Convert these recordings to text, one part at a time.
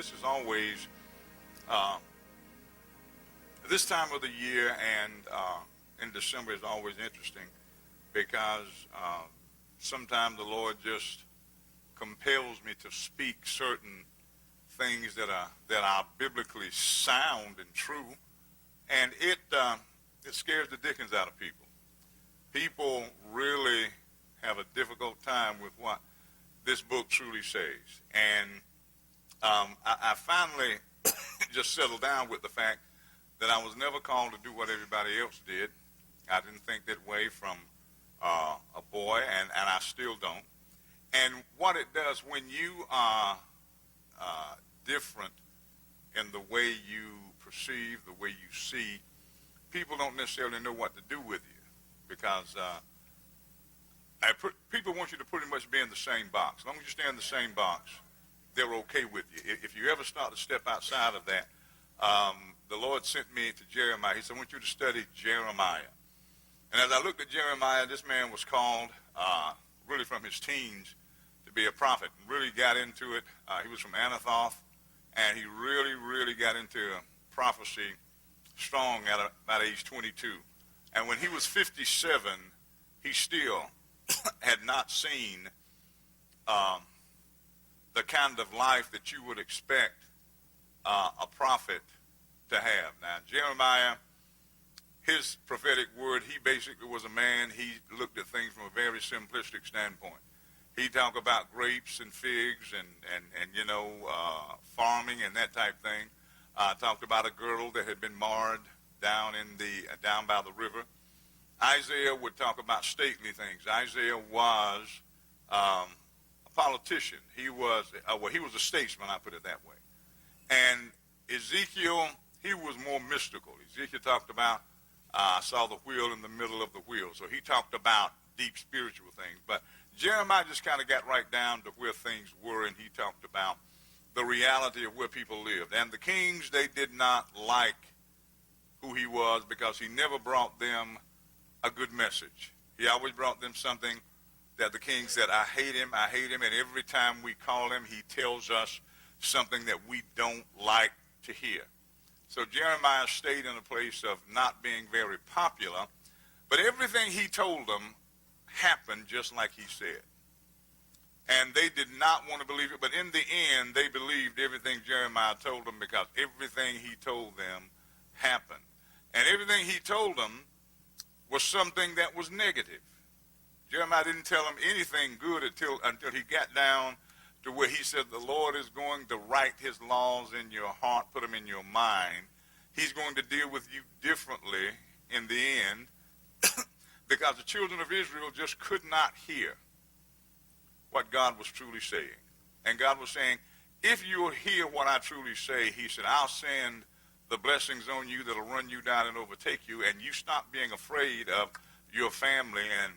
this is always this time of the year and in December is always interesting because sometimes the Lord just compels me to speak certain things that are biblically sound and true, and it scares the dickens out of people. People really have a difficult time with what this book truly says, and I finally just settled down with the fact that I was never called to do what everybody else did. I didn't think that way from a boy, and I still don't. And what it does when you are different in the way you perceive, the way you see, people don't necessarily know what to do with you because people want you to pretty much be in the same box. As long as you stay in the same box, they're okay with you. If you ever start to step outside of that, the Lord sent me to Jeremiah. He said, I want you to study Jeremiah. And as I looked at Jeremiah, this man was called really from his teens to be a prophet and really got into it. He was from Anathoth, and he really got into prophecy strong at about age 22. And when he was 57, he still had not seen the kind of life that you would expect a prophet to have. Now, Jeremiah, his prophetic word, he basically was a man, he looked at things from a very simplistic standpoint. He talked about grapes and figs and farming and that type thing. Talked about a girdle that had been marred down by the river. Isaiah would talk about stately things. Isaiah was a politician. He was a statesman, I put it that way. And Ezekiel, he was more mystical. Ezekiel talked about, I saw the wheel in the middle of the wheel. So he talked about deep spiritual things. But Jeremiah just kind of got right down to where things were, and he talked about the reality of where people lived. And the kings, they did not like who he was because he never brought them a good message. He always brought them something that the king said, I hate him, and every time we call him, he tells us something that we don't like to hear. So Jeremiah stayed in a place of not being very popular, but everything he told them happened just like he said. And they did not want to believe it, but in the end, they believed everything Jeremiah told them because everything he told them happened. And everything he told them was something that was negative. Jeremiah didn't tell them anything good until he got down to where he said the Lord is going to write his laws in your heart, put them in your mind. He's going to deal with you differently in the end because the children of Israel just could not hear what God was truly saying. And God was saying, if you'll hear what I truly say, he said, I'll send the blessings on you that'll run you down and overtake you, and you stop being afraid of your family and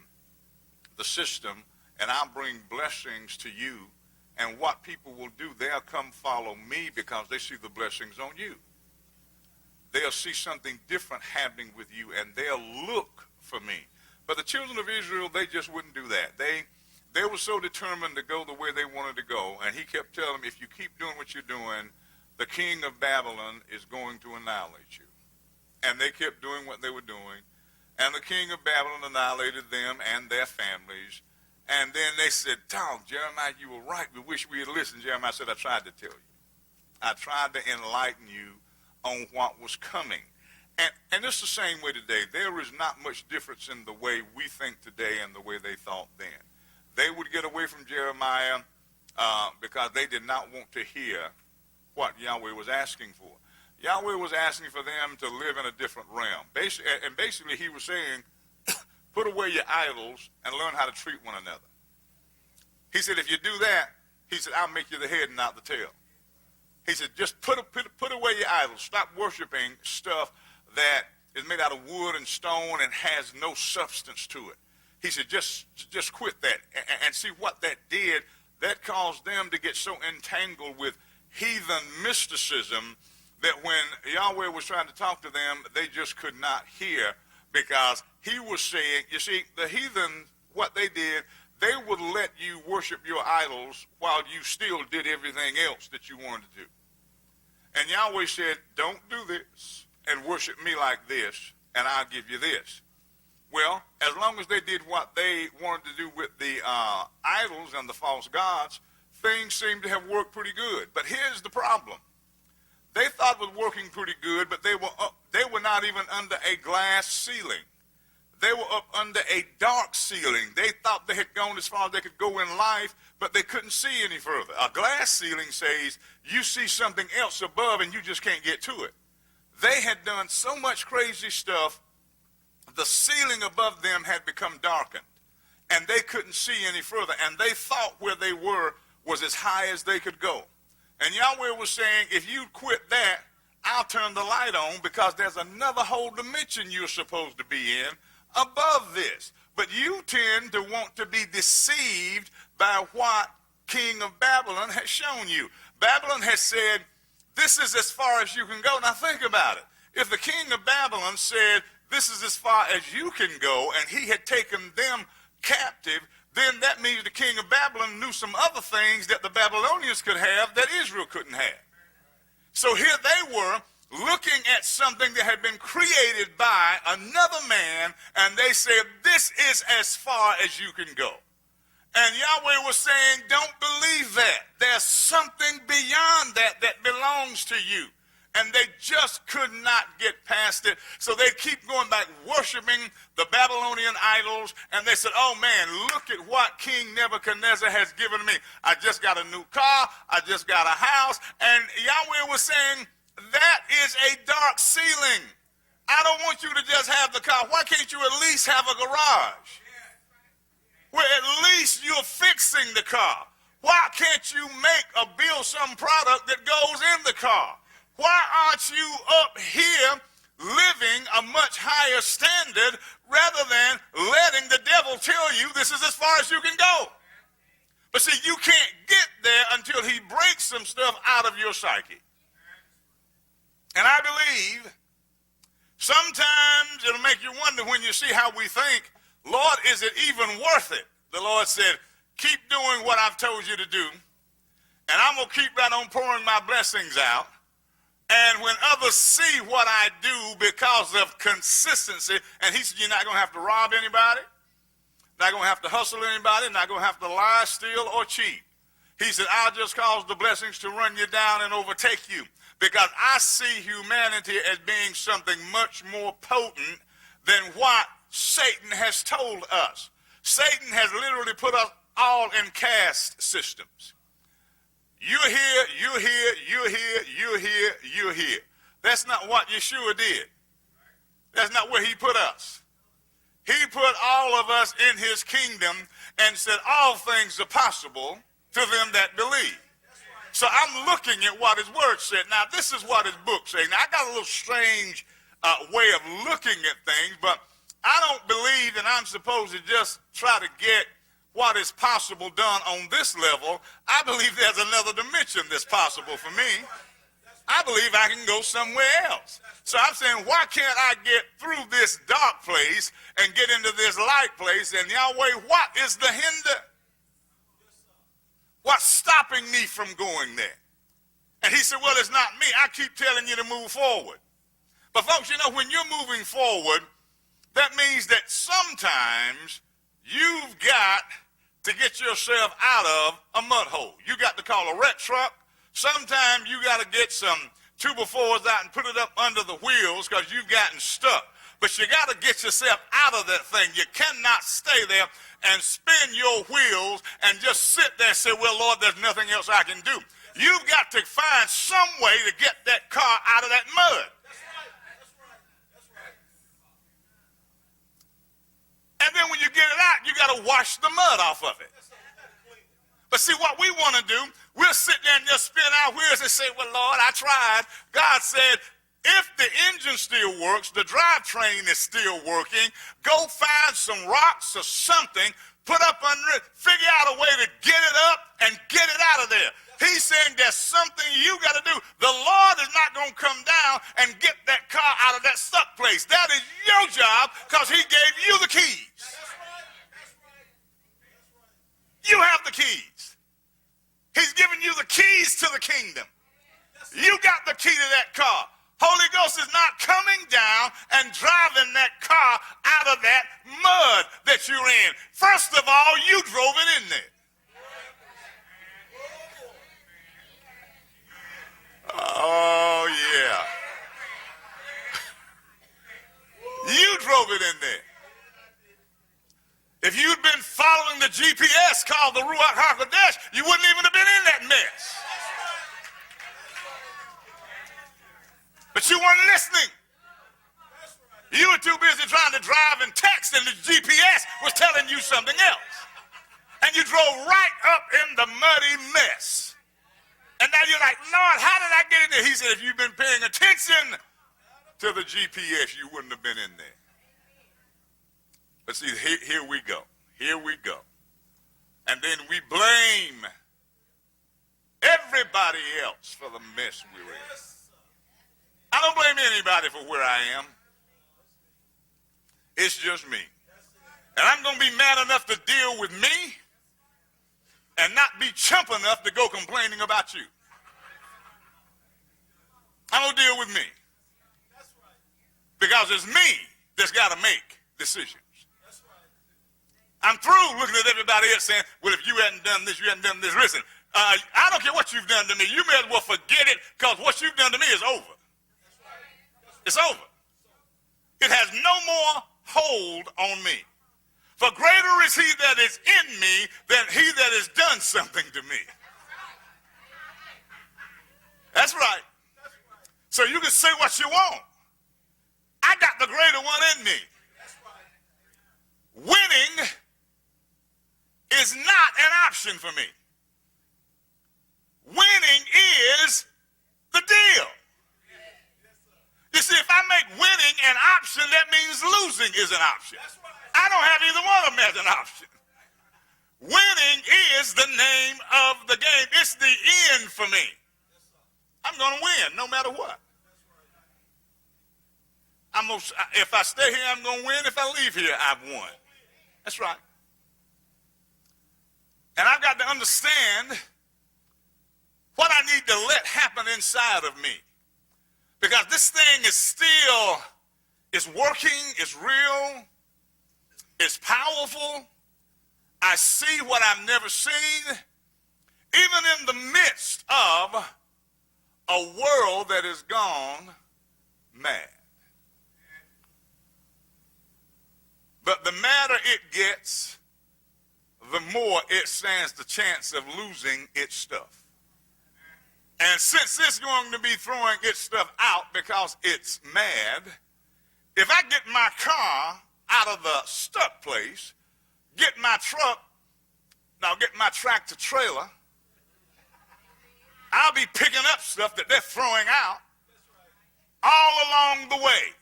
the system, and I'll bring blessings to you. And what people will do, they'll come follow me because they see the blessings on you. They'll see something different happening with you, and they'll look for me. But the children of Israel, they just wouldn't do that. They were so determined to go the way they wanted to go, and he kept telling them, if you keep doing what you're doing, the king of Babylon is going to annihilate you. And they kept doing what they were doing, and the king of Babylon annihilated them and their families. And then they said, Jeremiah, you were right. We wish we had listened. Jeremiah said, I tried to tell you. I tried to enlighten you on what was coming. And it's the same way today. There is not much difference in the way we think today and the way they thought then. They would get away from Jeremiah because they did not want to hear what Yahweh was asking for. Yahweh was asking for them to live in a different realm. Basically, he was saying, put away your idols and learn how to treat one another. He said, if you do that, he said, I'll make you the head and not the tail. He said, just put away your idols. Stop worshiping stuff that is made out of wood and stone and has no substance to it. He said, just quit that. And see what that did, that caused them to get so entangled with heathen mysticism that when Yahweh was trying to talk to them, they just could not hear, because he was saying, you see, the heathen, what they did, they would let you worship your idols while you still did everything else that you wanted to do. And Yahweh said, don't do this and worship me like this, and I'll give you this. Well, as long as they did what they wanted to do with the idols and the false gods, things seemed to have worked pretty good. But here's the problem. They thought it was working pretty good, but they were not even under a glass ceiling. They were up under a dark ceiling. They thought they had gone as far as they could go in life, but they couldn't see any further. A glass ceiling says you see something else above and you just can't get to it. They had done so much crazy stuff, the ceiling above them had become darkened, and they couldn't see any further, and they thought where they were was as high as they could go. And Yahweh was saying, if you quit that, I'll turn the light on, because there's another whole dimension you're supposed to be in above this. But you tend to want to be deceived by what King of Babylon has shown you. Babylon has said, this is as far as you can go. Now think about it. If the king of Babylon said, this is as far as you can go, and he had taken them captive, then that means the king of Babylon knew some other things that the Babylonians could have that Israel couldn't have. So here they were looking at something that had been created by another man, and they said, this is as far as you can go. And Yahweh was saying, don't believe that. There's something beyond that that belongs to you. And they just could not get past it. So they keep going back worshiping the Babylonian idols. And they said, oh man, look at what King Nebuchadnezzar has given me. I just got a new car. I just got a house. And Yahweh was saying, that is a dark ceiling. I don't want you to just have the car. Why can't you at least have a garage where at least you're fixing the car? Why can't you build some product that goes in the car? Why aren't you up here living a much higher standard rather than letting the devil tell you this is as far as you can go? But see, you can't get there until he breaks some stuff out of your psyche. And I believe sometimes it'll make you wonder when you see how we think, Lord, is it even worth it? The Lord said, keep doing what I've told you to do, and I'm going to keep right on pouring my blessings out. And when others see what I do because of consistency, and he said, you're not going to have to rob anybody, not going to have to hustle anybody, not going to have to lie, steal, or cheat. He said, I'll just cause the blessings to run you down and overtake you, because I see humanity as being something much more potent than what Satan has told us. Satan has literally put us all in caste systems. You're here, you're here, you're here, you're here, you're here. That's not what Yeshua did. That's not where he put us. He put all of us in his kingdom and said all things are possible to them that believe. So I'm looking at what his word said. Now, this is what his book said. Now, I got a little strange way of looking at things, but I don't believe that I'm supposed to just try to get what is possible done on this level. I believe there's another dimension that's possible for me. I believe I can go somewhere else. So I'm saying, why can't I get through this dark place and get into this light place? And Yahweh, what is the hinder? What's stopping me from going there? And he said, well, it's not me. I keep telling you to move forward. But folks, you know, when you're moving forward, that means that sometimes you've got to get yourself out of a mud hole. You got to call a wreck truck. Sometimes you got to get some 2x4s out and put it up under the wheels because you've gotten stuck. But you got to get yourself out of that thing. You cannot stay there and spin your wheels and just sit there and say, well, Lord, there's nothing else I can do. You've got to find some way to get that car out of that mud. And then when you get it out, you got to wash the mud off of it. But see, what we want to do, we'll sit there and just spin our wheels and say, well, Lord, I tried. God said, if the engine still works, the drivetrain is still working, go find some rocks or something, put up under it, figure out a way to get it up and get it out of there. He's saying there's something you got to do. The Lord is not going to come down and get that car out of that stuck place. That is your job because he gave you the keys. You have the keys. He's given you the keys to the kingdom. You got the key to that car. Holy Ghost is not coming down and driving that car out of that mud that you're in. First of all, you drove it in there. Oh, yeah. You drove it in there. If you'd been following the GPS called the Ruach HaKodesh, you wouldn't even have been in that mess. But you weren't listening. You were too busy trying to drive and text, and the GPS was telling you something else. And you drove right up in the muddy mess. And now you're like, Lord, how did I get in there? He said, if you've been paying attention to the GPS, you wouldn't have been in there. But see, here we go. Here we go. And then we blame everybody else for the mess we're in. I don't blame anybody for where I am. It's just me. And I'm going to be mad enough to deal with me and not be chump enough to go complaining about you. I'm going to deal with me. Because it's me that's got to make decisions. I'm through looking at everybody else saying, well, if you hadn't done this, you hadn't done this. Listen, I don't care what you've done to me. You may as well forget it, because what you've done to me is over. It's over. It has no more hold on me. For greater is he that is in me than he that has done something to me. That's right. So you can say what you want. I got the greater one in me. Winning is not an option for me. Winning is the deal. You see, if I make winning an option, that means losing is an option. I don't have either one of them as an option. Winning is the name of the game. It's the end for me. I'm going to win no matter what. If I stay here, I'm going to win. If I leave here, I've won. That's right. And I've got to understand what I need to let happen inside of me. Because this thing is still, it's working, it's real, it's powerful. I see what I've never seen, even in the midst of a world that has gone mad. But the madder it gets, the more it stands the chance of losing its stuff. And since it's going to be throwing its stuff out because it's mad, if I get my car out of the stuck place, get my tractor trailer, I'll be picking up stuff that they're throwing out all along the way.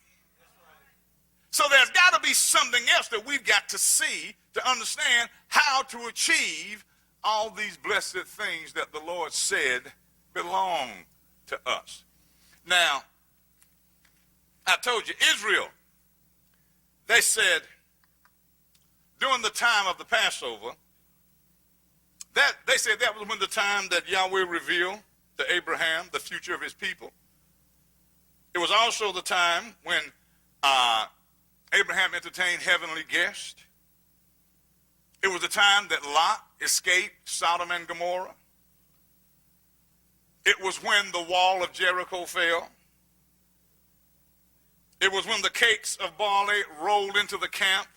So there's got to be something else that we've got to see to understand how to achieve all these blessed things that the Lord said belong to us. Now, I told you, Israel, they said during the time of the Passover, they said that was when the time that Yahweh revealed to Abraham the future of his people. It was also the time when Abraham entertained heavenly guests. It was the time that Lot escaped Sodom and Gomorrah. It was when the wall of Jericho fell. It was when the cakes of barley rolled into the camp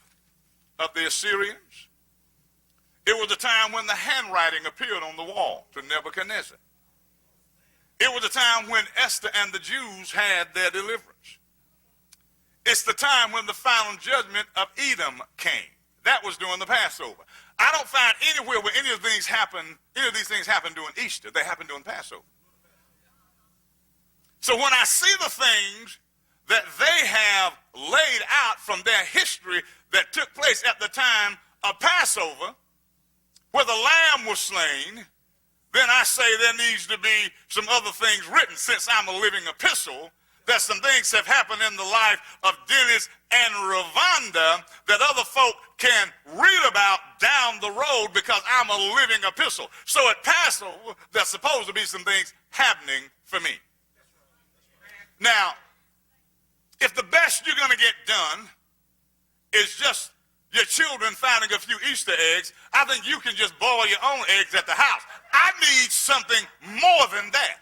of the Assyrians. It was the time when the handwriting appeared on the wall to Nebuchadnezzar. It was the time when Esther and the Jews had their deliverance. It's the time when the final judgment of Edom came. That was during the Passover. I don't find anywhere where any of these things happen during Easter. They happen during Passover. So when I see the things that they have laid out from their history that took place at the time of Passover, where the lamb was slain, then I say there needs to be some other things written. Since I'm a living epistle, that some things have happened in the life of Dennis and Ravonda that other folk can read about down the road because I'm a living epistle. So at Passover, there's supposed to be some things happening for me. Now, if the best you're going to get done is just your children finding a few Easter eggs, I think you can just boil your own eggs at the house. I need something more than that.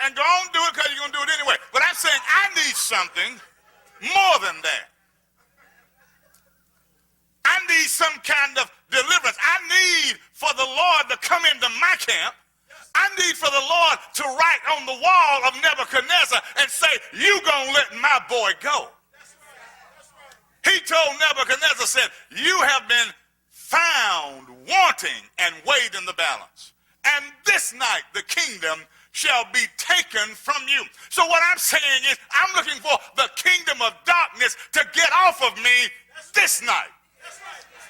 And go on and do it because you're going to do it anyway. But I'm saying I need something more than that. I need some kind of deliverance. I need for the Lord to come into my camp. I need for the Lord to write on the wall of Nebuchadnezzar and say, you gonna let my boy go. He told Nebuchadnezzar, said, you have been found wanting and weighed in the balance. And this night the kingdom shall be taken from you. So what I'm saying is I'm looking for the kingdom of darkness to get off of me this night.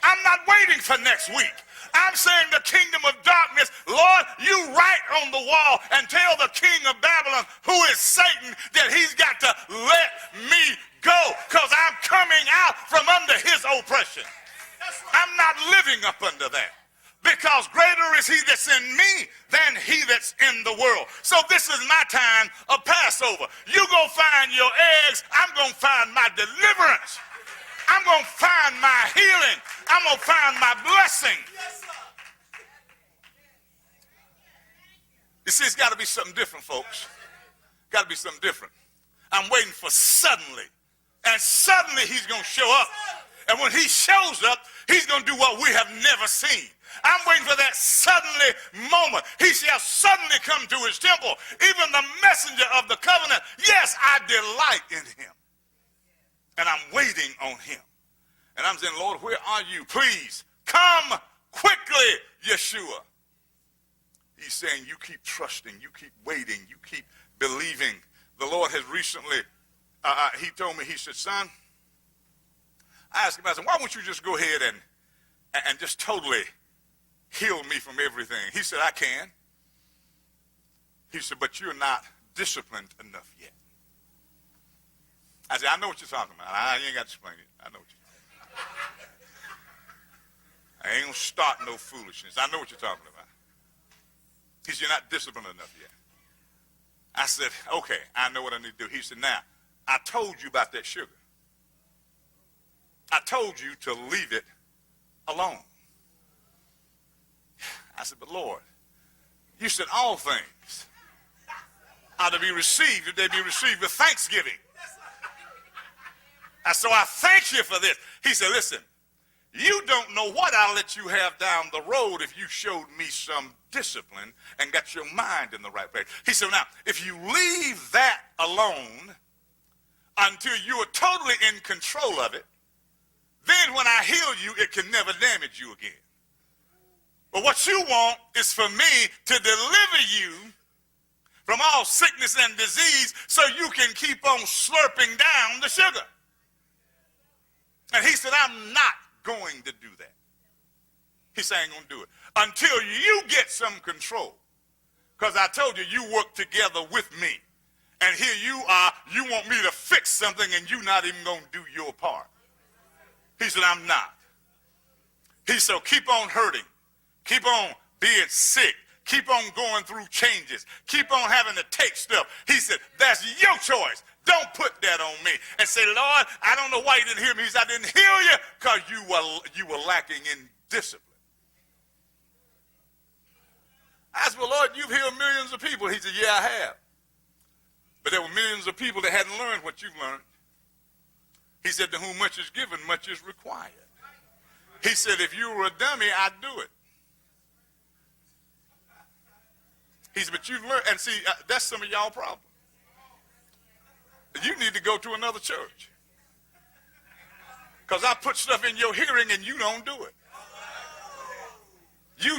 I'm not waiting for next week. I'm saying the kingdom of darkness, Lord, you write on the wall and tell the king of Babylon, who is Satan, that he's got to let me go because I'm coming out from under his oppression. I'm not living up under that because greater is he that's in me than he that's in the world. So this is my time of Passover. You go find your eggs, I'm going to find my deliverance. I'm going to find my healing. I'm going to find my blessing. You see, it's got to be something different, folks. Got to be something different. I'm waiting for suddenly. And suddenly he's going to show up. And when he shows up, he's going to do what we have never seen. I'm waiting for that suddenly moment. He shall suddenly come to his temple. Even the messenger of the covenant. Yes, I delight in him. And I'm waiting on him. And I'm saying, Lord, where are you? Please come quickly, Yeshua. He's saying, you keep trusting, you keep waiting, you keep believing. The Lord has recently, he told me, he said, son, I asked him, I said, why won't you just go ahead and just totally heal me from everything? He said, I can. He said, but you're not disciplined enough yet. I said, I know what you're talking about. I ain't got to explain it. I know what you're talking about. I ain't going to start no foolishness. I know what you're talking about. He said, you're not disciplined enough yet. I said, okay, I know what I need to do. He said, now, I told you about that sugar. I told you to leave it alone. I said, but Lord, you said all things are to be received if they be received with thanksgiving. So I thank you for this. He said, listen, you don't know what I'll let you have down the road if you showed me some discipline and got your mind in the right place. He said, now, if you leave that alone until you are totally in control of it, then when I heal you, it can never damage you again. But what you want is for me to deliver you from all sickness and disease so you can keep on slurping down the sugar. And he said, I'm not going to do that. He said, I ain't going to do it until you get some control. Because I told you, you work together with me. And here you are, you want me to fix something and you're not even going to do your part. He said, I'm not. He said, keep on hurting. Keep on being sick. Keep on going through changes. Keep on having to take stuff. He said, that's your choice. Don't put that on me and say, Lord, I don't know why you didn't hear me. He said, I didn't hear you because you were lacking in discipline. I said, well, Lord, you've healed millions of people. He said, yeah, I have. But there were millions of people that hadn't learned what you've learned. He said, to whom much is given, much is required. He said, if you were a dummy, I'd do it. He said, but you've learned, and see, that's some of y'all problems. You need to go to another church. Because I put stuff in your hearing and you don't do it. You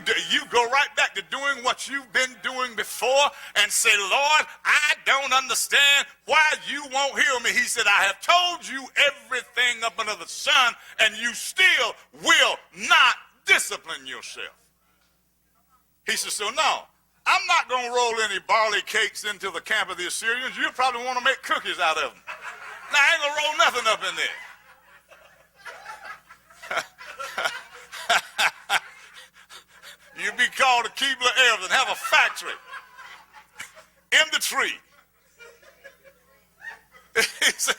go right back to doing what you've been doing before and say, Lord, I don't understand why you won't heal me. He said, I have told you everything up under the sun and you still will not discipline yourself. He said, so no, I'm not going to roll any barley cakes into the camp of the Assyrians. You'll probably want to make cookies out of them. Now, I ain't going to roll nothing up in there. You'd be called a Keebler Elves and have a factory in the tree. He said,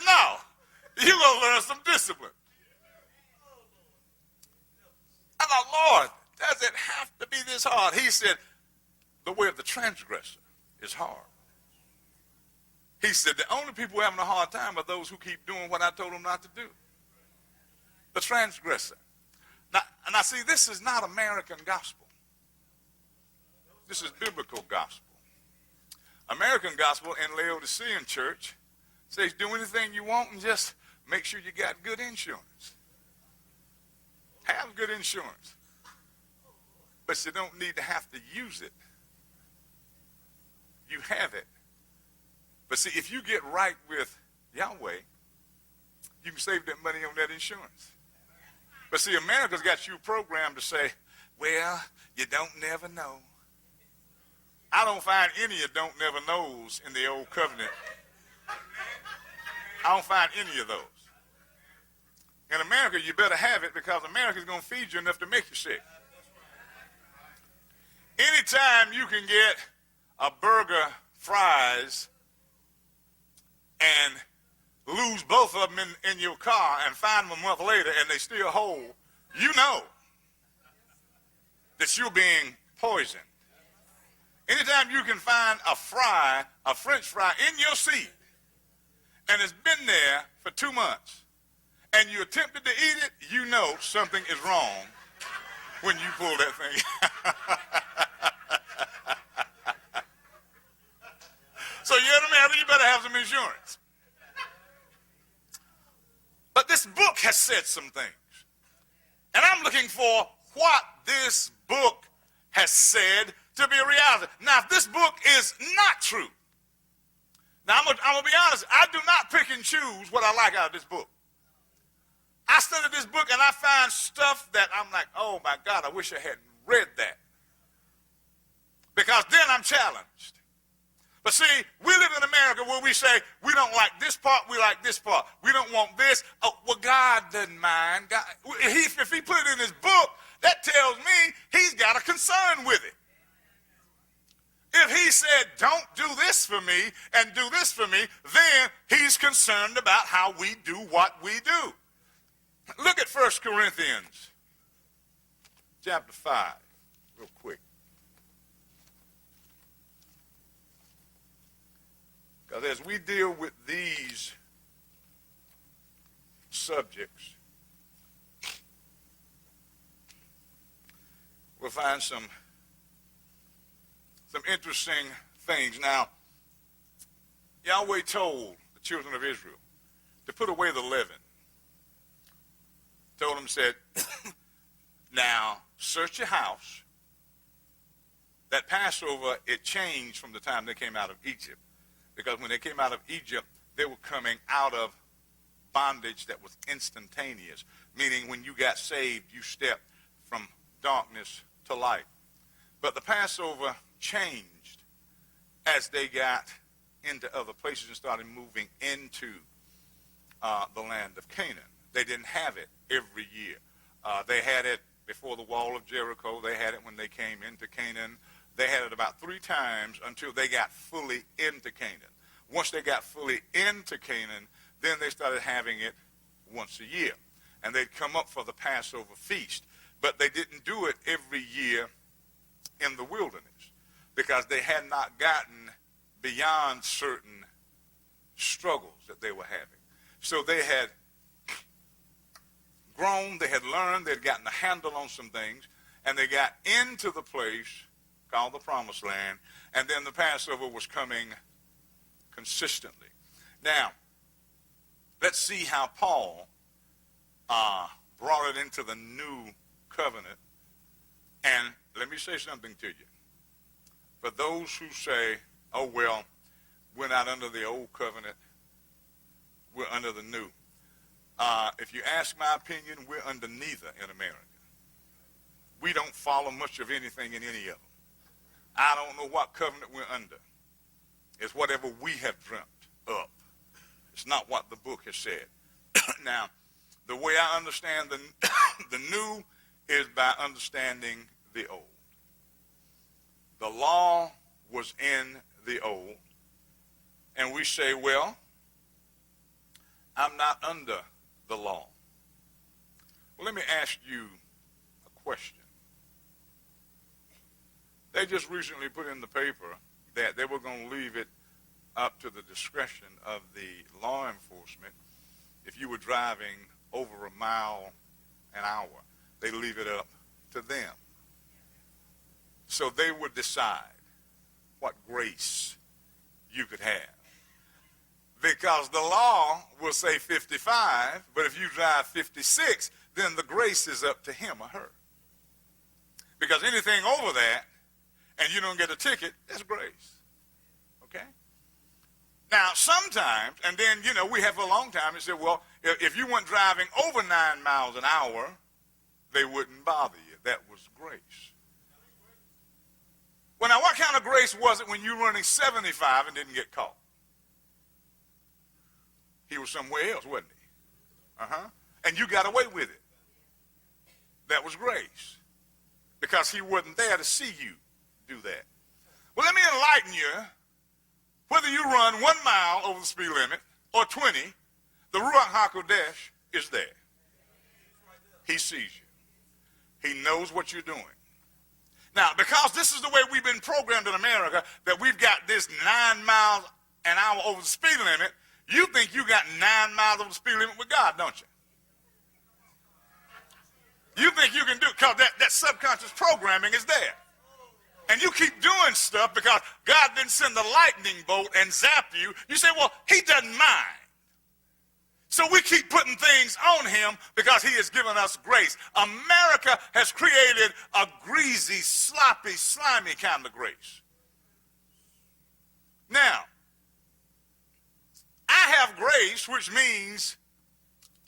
no, you're going to learn some discipline. I thought, Lord, does it have to be this hard? He said, the way of the transgressor is hard. He said, the only people having a hard time are those who keep doing what I told them not to do. The transgressor. Now see, this is not American gospel. This is biblical gospel. American gospel in Laodicean church says do anything you want and just make sure you got good insurance. Have good insurance. But you don't need to have to use it. You have it. But see, if you get right with Yahweh, you can save that money on that insurance. But see, America's got you programmed to say, well, you don't never know. I don't find any of don't never knows in the old covenant. I don't find any of those. In America, you better have it because America's going to feed you enough to make you sick. Anytime you can get a burger, fries, and lose both of them in your car and find them a month later and they still whole, you know that you're being poisoned. Anytime you can find a fry, a French fry in your seat, and it's been there for 2 months, and you attempted to eat it, you know something is wrong when you pull that thing. So you you better have some insurance. But this book has said some things. And I'm looking for what this book has said to be a reality. Now, if this book is not true, now I'm going to be honest, I do not pick and choose what I like out of this book. I study this book and I find stuff that I'm like, oh my God, I wish I hadn't read that. Because then I'm challenged. But see, we live in America where we say, we don't like this part, we like this part. We don't want this. Oh, well, God doesn't mind. God, if he put it in his book, that tells me he's got a concern with it. If he said, don't do this for me and do this for me, then he's concerned about how we do what we do. Look at 1 Corinthians chapter 5 real quick. Because as we deal with these subjects, we'll find some interesting things. Now, Yahweh told the children of Israel to put away the leaven. Told them, said, now search your house. That Passover, it changed from the time they came out of Egypt. Because when they came out of Egypt, they were coming out of bondage that was instantaneous. Meaning when you got saved, you stepped from darkness to light. But the Passover changed as they got into other places and started moving into the land of Canaan. They didn't have it every year. They had it before the wall of Jericho. They had it when they came into Canaan. They had it about 3 times until they got fully into Canaan. Once they got fully into Canaan, then they started having it once a year. And they'd come up for the Passover feast. But they didn't do it every year in the wilderness because they had not gotten beyond certain struggles that they were having. So they had grown, they had learned, they'd gotten a handle on some things, and they got into the place called the Promised Land, and then the Passover was coming consistently. Now, let's see how Paul brought it into the new covenant. And let me say something to you. For those who say, oh, well, we're not under the old covenant, we're under the new. If you ask my opinion, we're under neither in America. We don't follow much of anything in any of them. I don't know what covenant we're under. It's whatever we have dreamt up. It's not what the book has said. Now, the way I understand the new is by understanding the old. The law was in the old. And we say, well, I'm not under the law. Well, let me ask you a question. They just recently put in the paper that they were going to leave it up to the discretion of the law enforcement. If you were driving over a mile an hour, they leave it up to them. So they would decide what grace you could have. Because the law will say 55, but if you drive 56, then the grace is up to him or her. Because anything over that, and you don't get a ticket, that's grace. Okay? Now, sometimes, and then, we have for a long time, they said, well, if you weren't driving over 9 miles an hour, they wouldn't bother you. That was grace. Well, now, what kind of grace was it when you were running 75 and didn't get caught? He was somewhere else, wasn't he? And you got away with it. That was grace. Because he wasn't there to see you do that. Well, let me enlighten you. Whether you run 1 mile over the speed limit or 20, the Ruach HaKodesh is there. He sees you. He knows what you're doing. Now, because this is the way we've been programmed in America, that we've got this 9 miles an hour over the speed limit, you think you got 9 miles over the speed limit with God, don't you? You think you can do it because that subconscious programming is there. And you keep doing stuff because God didn't send the lightning bolt and zap you. You say, well, he doesn't mind. So we keep putting things on him because he has given us grace. America has created a greasy, sloppy, slimy kind of grace. Now, I have grace, which means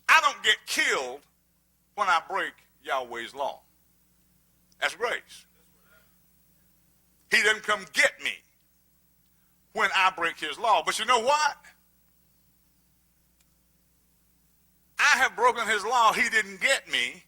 I don't get killed when I break Yahweh's law. That's grace. He doesn't come get me when I break his law. But you know what? I have broken his law. He didn't get me